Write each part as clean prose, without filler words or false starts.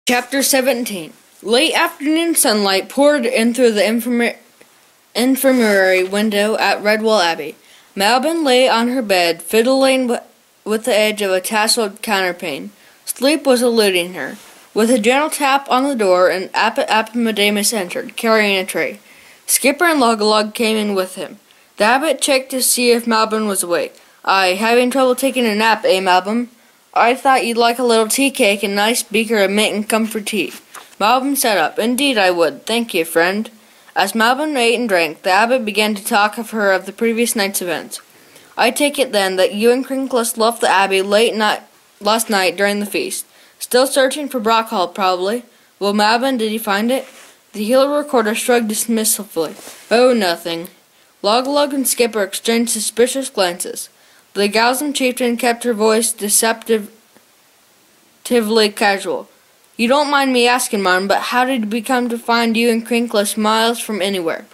Chapter 17. Late afternoon sunlight poured in through the infirmary window at Redwall Abbey. Malbin lay on her bed, fiddling with the edge of a tasseled counterpane. Sleep was eluding her. With a gentle tap on the door, an Appomattox entered, carrying a tray. Skipper and Log-a-Log came in with him. The abbot checked to see if Malbin was awake. "Aye, having trouble taking a nap, eh, Malbin? I thought you'd like a little tea cake and a nice beaker of mint and comfort tea." Malbin sat up. "Indeed I would, thank you, friend." As Malbin ate and drank, the abbot began to talk of the previous night's events. "I take it, then, that you and Crinkles left the abbey last night during the feast. Still searching for Brockhold, probably. Well, Malbin, did you find it?" The heel recorder shrugged dismissively. "Oh, nothing." Log-a-Log and Skipper exchanged suspicious glances. The Galsum chieftain kept her voice deceptively casual. "You don't mind me asking, Marm, but how did we come to find you and Crinkles miles from anywhere?"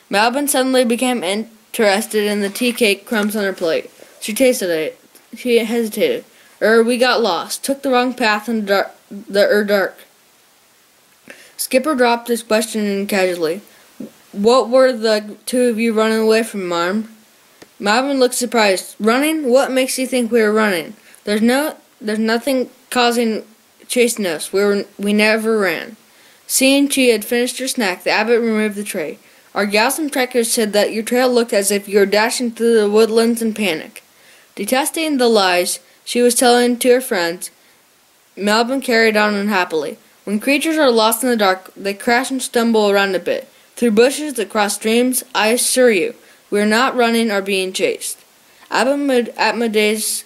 Malbin suddenly became interested in the tea cake crumbs on her plate. She tasted it. She hesitated. We got lost. Took the wrong path in the dark." Skipper dropped his question in casually. "What were the two of you running away from, Marm?" Malbin looked surprised. "Running? What makes you think we were running? There's nothing chasing us. We never ran." Seeing she had finished her snack, the abbot removed the tray. "Our Galsum trackers said that your trail looked as if you were dashing through the woodlands in panic." Detesting the lies she was telling to her friends, Malbin carried on unhappily. "When creatures are lost in the dark, they crash and stumble around a bit. Through bushes, across streams, I assure you, we are not running or being chased." Appomattox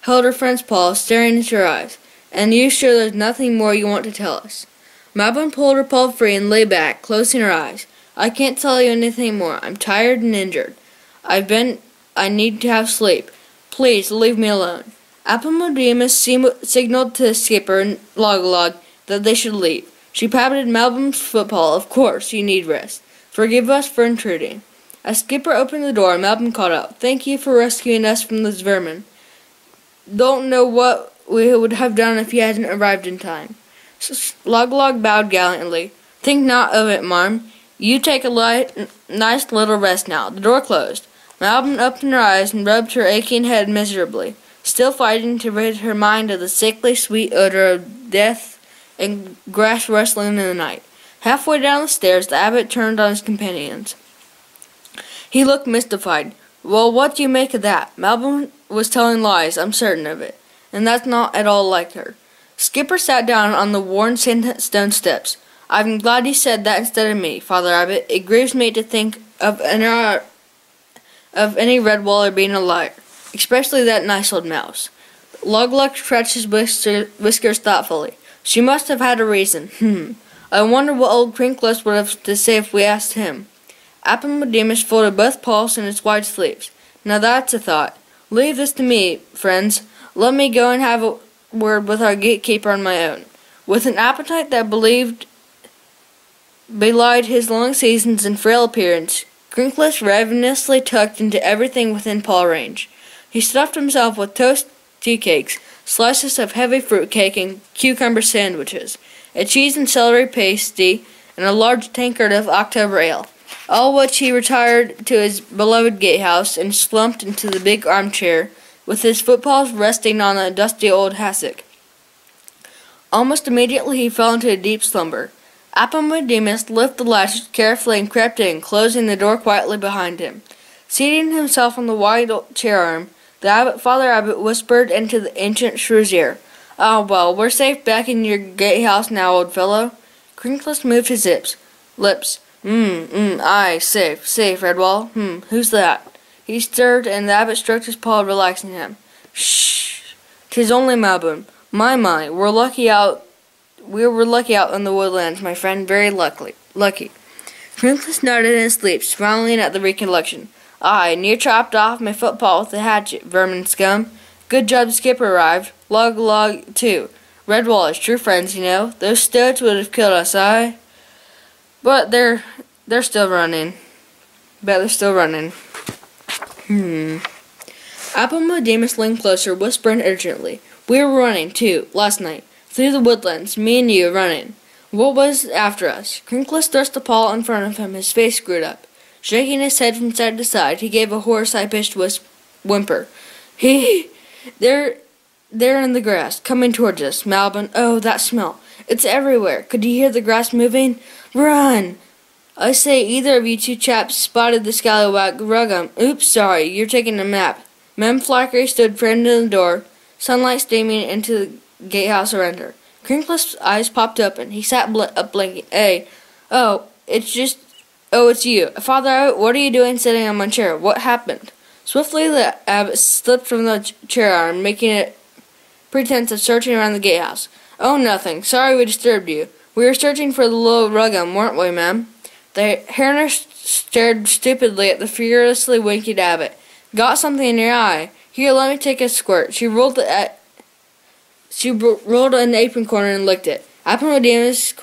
held her friend's paw, staring into her eyes. "And you sure there's nothing more you want to tell us?" Malbin pulled her paw free and lay back, closing her eyes. "I can't tell you anything more. I'm tired and injured. I need to have sleep. Please, leave me alone." Appomattox signaled to Skipper and Log-a-Log that they should leave. She patted Malbin's footpaw. "Of course, you need rest. Forgive us for intruding." As Skipper opened the door, Malbin called out, "Thank you for rescuing us from those vermin. Don't know what we would have done if you hadn't arrived in time." Log-a-Log bowed gallantly. "Think not of it, Marm. You take a nice little rest now." The door closed. Malbin opened her eyes and rubbed her aching head miserably, still fighting to rid her mind of the sickly sweet odor of death and grass rustling in the night. Halfway down the stairs, the abbot turned on his companions. He looked mystified. "Well, what do you make of that? Malbin was telling lies, I'm certain of it. And that's not at all like her." Skipper sat down on the worn sandstone steps. "I'm glad you said that instead of me, Father Abbot. It grieves me to think of any Redwaller being a liar, especially that nice old mouse." Log-a-Log scratched his whiskers thoughtfully. "She must have had a reason. I wonder what old Crinkles would have to say if we asked him." Appomattox folded both paws in its wide sleeves. "Now that's a thought. Leave this to me, friends. Let me go and have a word with our gatekeeper on my own." With an appetite that belied his long seasons and frail appearance, Crinkles ravenously tucked into everything within paw range. He stuffed himself with toast tea cakes, slices of heavy fruit cake, and cucumber sandwiches, a cheese and celery pasty, and a large tankard of October ale. All which he retired to his beloved gatehouse and slumped into the big armchair, with his footpaws resting on a dusty old hassock. Almost immediately he fell into a deep slumber. Appomattox lifted the latch carefully and crept in, closing the door quietly behind him. Seating himself on the wide chair arm, Father Abbot whispered into the ancient shrew's ear. "Ah, well, we're safe back in your gatehouse now, old fellow." Crinkles moved his lips. Aye, safe, Redwall. Who's that?" He stirred, and the abbot stroked his paw, relaxing him. "Shh! 'Tis only Malbin. My, we were lucky out in the woodlands, my friend, very lucky." Crinkles nodded in his sleep, smiling at the recollection. "Aye, near chopped off my footpaw with a hatchet, vermin scum. Good job Skipper arrived. Log-a-Log, too. Redwallers, true friends, you know. Those stoats would have killed us, aye. But they're still running. Appomattox leaned closer, whispering urgently. "We were running, too, last night. Through the woodlands, me and you running. What was after us? Crinkless thrust a paw in front of him, his face screwed up. Shaking his head from side to side, he gave a hoarse, high-pitched whimper. They're in the grass, coming towards us, Malvin. Oh, that smell. It's everywhere. Could you hear the grass moving? Run! I say, either of you two chaps spotted the scallywag Ruggum. Oops, sorry, you're taking a nap. Mem Flacker stood framed in the door, sunlight streaming into the gatehouse around her. Crinkless' eyes popped open. He sat up blinking. Hey, it's you. Father, what are you doing sitting on my chair? What happened? Swiftly the abbot slipped from the chair arm, making a pretense of searching around the gatehouse. Oh, nothing. Sorry we disturbed you. We were searching for the little Ruggum, weren't we, ma'am? The Harner stared stupidly at the furiously winking abbot. Got something in your eye. Here, let me take a squirt. She rolled an apron corner and licked it. Appomattox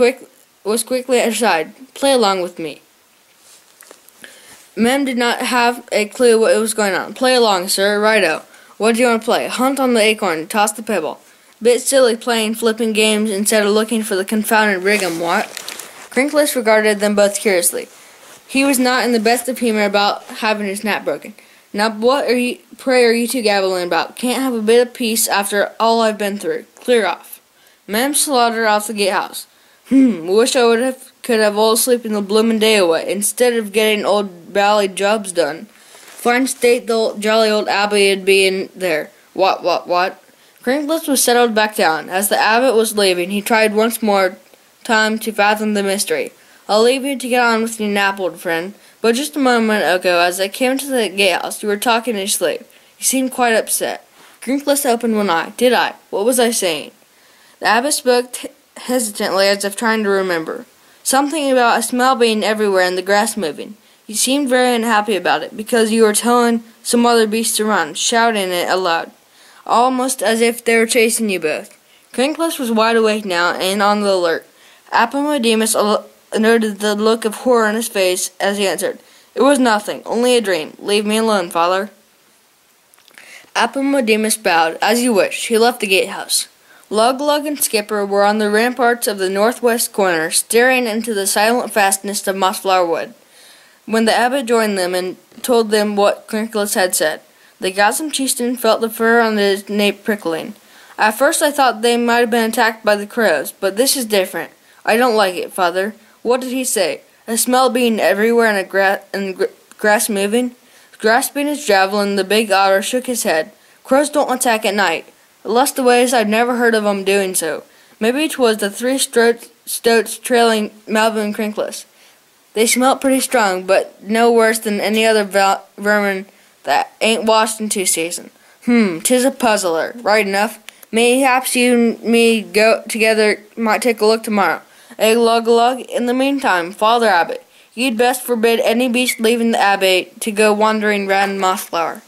was quickly at her side. Play along with me. Mem did not have a clue what was going on. Play along, sir. Righto. What do you want to play? Hunt on the acorn. Toss the pebble. Bit silly playing flipping games instead of looking for the confounded Ruggum, what? Crinkless regarded them both curiously. He was not in the best of humor about having his nap broken. Now what are you two gabbling about? Can't have a bit of peace after all I've been through. Clear off. Mem slaughtered off the gatehouse. Wish I could have all sleep in the bloomin' day away, instead of getting old bally jobs done. Fine state the jolly old abbot'd be in there. What? Crinkless was settled back down. As the abbot was leaving, he tried once more time to fathom the mystery. I'll leave you to get on with your nap, old friend. But just a moment ago, as I came to the gatehouse, you were talking in your sleep. You seemed quite upset. Crinkless opened one eye. Did I? What was I saying? The abbot spoke hesitantly, as if trying to remember. Something about a smell being everywhere and the grass moving. You seemed very unhappy about it, because you were telling some other beast to run, shouting it aloud, almost as if they were chasing you both. Crinkless was wide awake now and on the alert. Appomattox noted the look of horror on his face as he answered, It was nothing, only a dream. Leave me alone, father. Appomattox bowed. As you wish. He left the gatehouse. Lug and Skipper were on the ramparts of the northwest corner, staring into the silent fastness of Mossflower Wood, when the abbot joined them and told them what Crinkless had said. The Gotham chieftain felt the fur on his nape prickling. At first I thought they might have been attacked by the crows, but this is different. I don't like it, father. What did he say? A smell being everywhere and grass moving? Grasping his javelin, the big otter shook his head. Crows don't attack at night. Leastways, I've never heard of 'em doing so. Maybe 'twas the three stoats trailing Malvin and Crinkless. They smelt pretty strong, but no worse than any other vermin that ain't washed in 2 seasons. 'Tis a puzzler. Right enough. Mayhaps you and me go together might take a look tomorrow. Lug. In the meantime, Father Abbot, you'd best forbid any beast leaving the abbey to go wandering round Mossflower.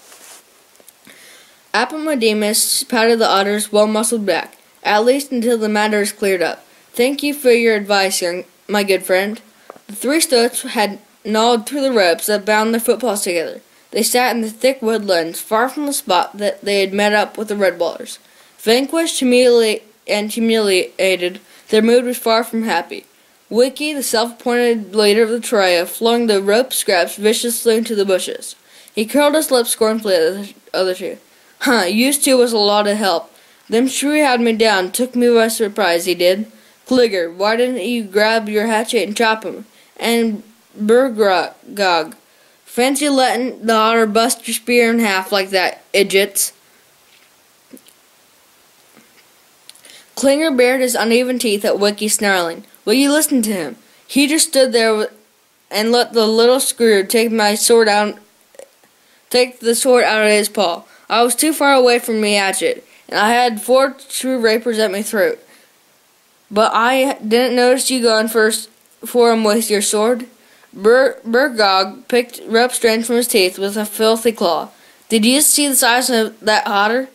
Appomattox patted the otter's well-muscled back, at least until the matter is cleared up. Thank you for your advice, my good friend. The 3 stoats had gnawed through the ropes that bound their footpaws together. They sat in the thick woodlands, far from the spot that they had met up with the redwallers. Vanquished, humiliated, their mood was far from happy. Wiki, the self-appointed leader of the trio, flung the rope scraps viciously into the bushes. He curled his lips scornfully at the other two. Used to was a lot of help. Them shrew had me down, took me by surprise, he did. Cligger, why didn't you grab your hatchet and chop him? And Burgog, fancy letting the otter bust your spear in half like that, idiots. Klinger bared his uneven teeth at Wiki, snarling. Will you listen to him? He just stood there and let the little screw take the sword out of his paw. I was too far away from me hatchet, and I had 4 true rapers at my throat. But I didn't notice you going for him with your sword. Burgog picked rope strands from his teeth with a filthy claw. Did you see the size of that otter?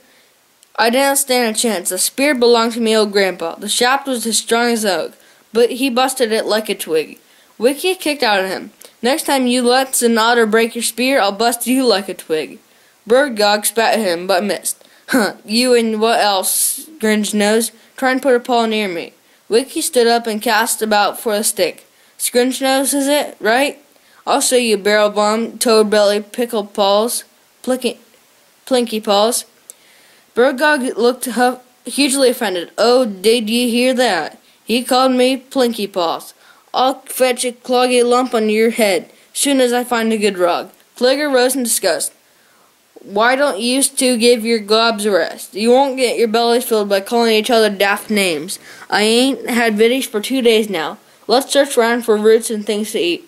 I didn't stand a chance. The spear belonged to me old grandpa. The shaft was as strong as oak, but he busted it like a twig. Wiki kicked out at him. Next time you let an otter break your spear, I'll bust you like a twig. Burgog spat at him, but missed. You and what else? Gringe Nose. Try and put a paw near me." Wiki stood up and cast about for a stick. "Scrunch nose, is it, right? I'll show you, barrel bum, toad belly, pickle paws, plinky paws." Burgog looked hugely offended. "Oh, did ye hear that? He called me Plinky Paws. I'll fetch a cloggy lump on your head, soon as I find a good rug." Cligger rose in disgust. "Why don't you two give your gobs a rest? You won't get your bellies filled by calling each other daft names. I ain't had viddies for 2 days now. Let's search round for roots and things to eat."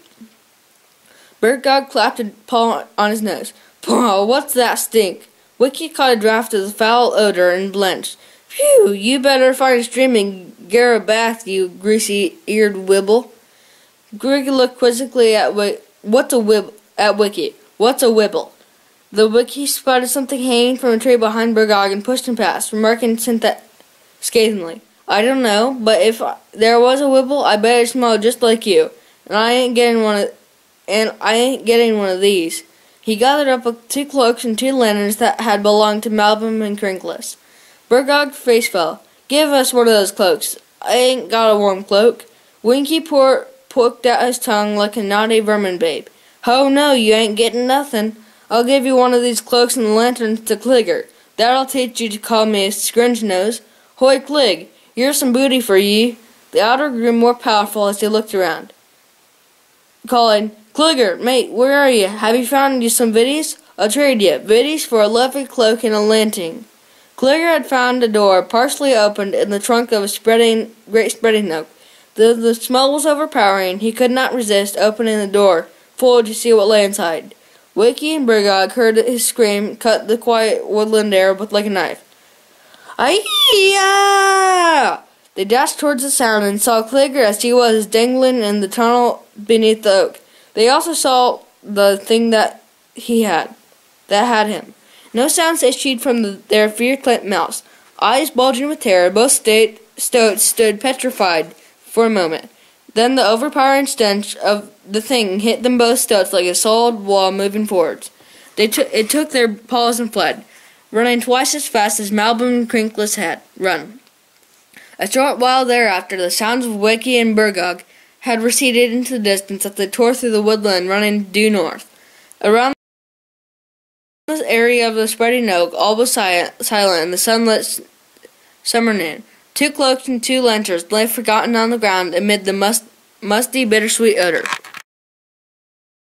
Burgog clapped a paw on his nose. "Paw, what's that stink?" Wiki caught a draught of the foul odor and blenched. "Phew, you better find a stream and get a bath, you greasy-eared wibble." Greg looked quizzically at Wiki. What's a wibble? The Wiki spotted something hanging from a tree behind Burgog and pushed him past, remarking scathingly, "I don't know, but if there was a wibble, I bet it smelled just like you, and I ain't getting one of these." He gathered up 2 cloaks and 2 lanterns that had belonged to Malbum and Crinkles. Burgog's face fell. "Give us one of those cloaks. I ain't got a warm cloak." Winky poked out his tongue like a naughty vermin babe. "Ho, no, you ain't getting nothing. I'll give you one of these cloaks and the lanterns to Cligger. That'll teach you to call me a scrunch nose. Hoy, Clig, here's some booty for ye." The otter grew more powerful as he looked around, calling, "Cligger, mate, where are you? Have you found you some viddies? I'll trade you viddies for a lovely cloak and a lantern." Cligger had found a door partially opened in the trunk of a great spreading oak. Though the smell was overpowering, he could not resist opening the door, forward to see what lay inside. Wiki and Burgog heard his scream cut the quiet woodland air like a knife. "Aye-ya!" They dashed towards the sound and saw Cligger as he was dangling in the tunnel beneath the oak. They also saw the thing that had him. No sounds issued from their fear-clamped mouths. Eyes bulging with terror, both stoats stood petrified for a moment. Then the overpowering stench of the thing hit them both stoats like a solid wall moving forwards. It took their paws and fled, running twice as fast as Malbum and Crinkles had run. A short while thereafter, the sounds of Wiki and Burgog had receded into the distance as they tore through the woodland running due north. Around this area of the spreading oak, all was silent in the sunlit summer noon. 2 cloaks and 2 lanterns lay forgotten on the ground amid the musty, bittersweet odor.